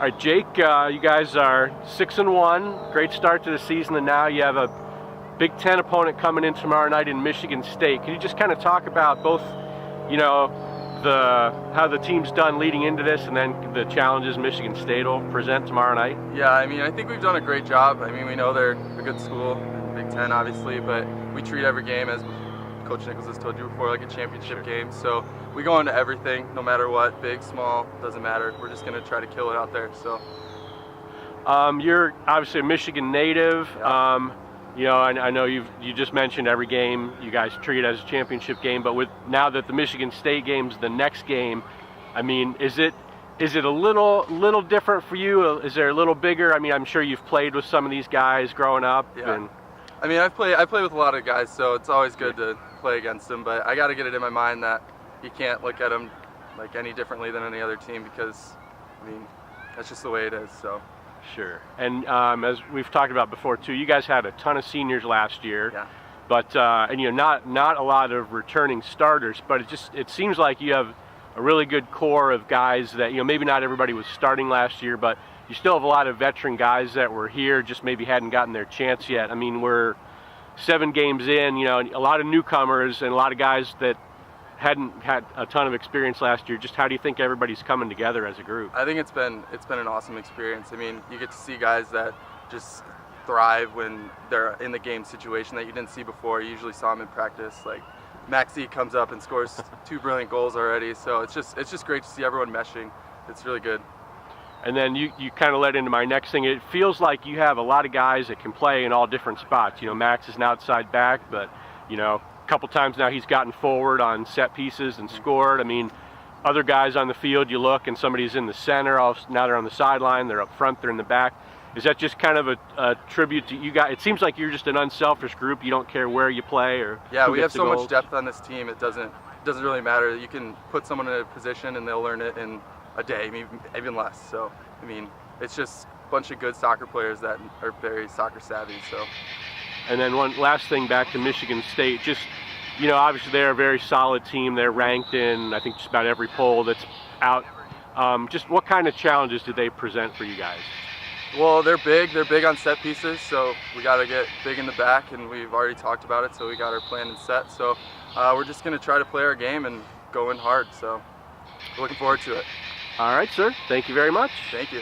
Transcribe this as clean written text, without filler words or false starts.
All right, Jake, you guys are 6-1. Great start to the season, and now you have a Big Ten opponent coming in tomorrow night in Michigan State. Can you just kind of talk about both, how the team's done leading into this, and then the challenges Michigan State will present tomorrow night? Yeah, I think we've done a great job. We know they're a good school, Big Ten obviously, but we treat every game, as Coach Nichols has told you before, like a championship game. So we go into everything, no matter what, big, small, doesn't matter. We're just going to try to kill it out there. So, you're obviously a Michigan native. Yeah. I know you just mentioned every game you guys treat as a championship game, but now that the Michigan State game's the next game, is it a little different for you? Is there a little bigger? I'm sure you've played with some of these guys growing up. Yeah. I play with a lot of guys, so it's always good to play against them. But I got to get it in my mind that you can't look at them like any differently than any other team, because that's just the way it is. So. Sure. And as we've talked about before too, you guys had a ton of seniors last year. Yeah. But not a lot of returning starters, but it seems like you have a really good core of guys that maybe not everybody was starting last year, but you still have a lot of veteran guys that were here, just maybe hadn't gotten their chance yet. We're 7 games in, a lot of newcomers and a lot of guys that hadn't had a ton of experience last year. Just how do you think everybody's coming together as a group? I think it's been an awesome experience. You get to see guys that just thrive when they're in the game situation that you didn't see before. You usually saw them in practice. Like Maxie comes up and scores 2 brilliant goals already. So it's just great to see everyone meshing. It's really good. And then you kind of led into my next thing. It feels like you have a lot of guys that can play in all different spots. Max is an outside back, but a couple times now he's gotten forward on set pieces and scored. Other guys on the field, you look and somebody's in the center. Now they're on the sideline. They're up front. They're in the back. Is that just kind of a tribute to you guys? It seems like you're just an unselfish group. You don't care where you play or yeah. We have so much depth on this team. It doesn't really matter. You can put someone in a position and they'll learn it in a day, even less. So it's just a bunch of good soccer players that are very soccer savvy. So. And then one last thing back to Michigan State. Just obviously they're a very solid team. They're ranked in I think just about every poll that's out. Just what kind of challenges do they present for you guys? Well, they're big. They're big on set pieces, so we got to get big in the back, and we've already talked about it. So we got our plan and set. So we're just going to try to play our game and go in hard. So looking forward to it. All right, sir. Thank you very much. Thank you.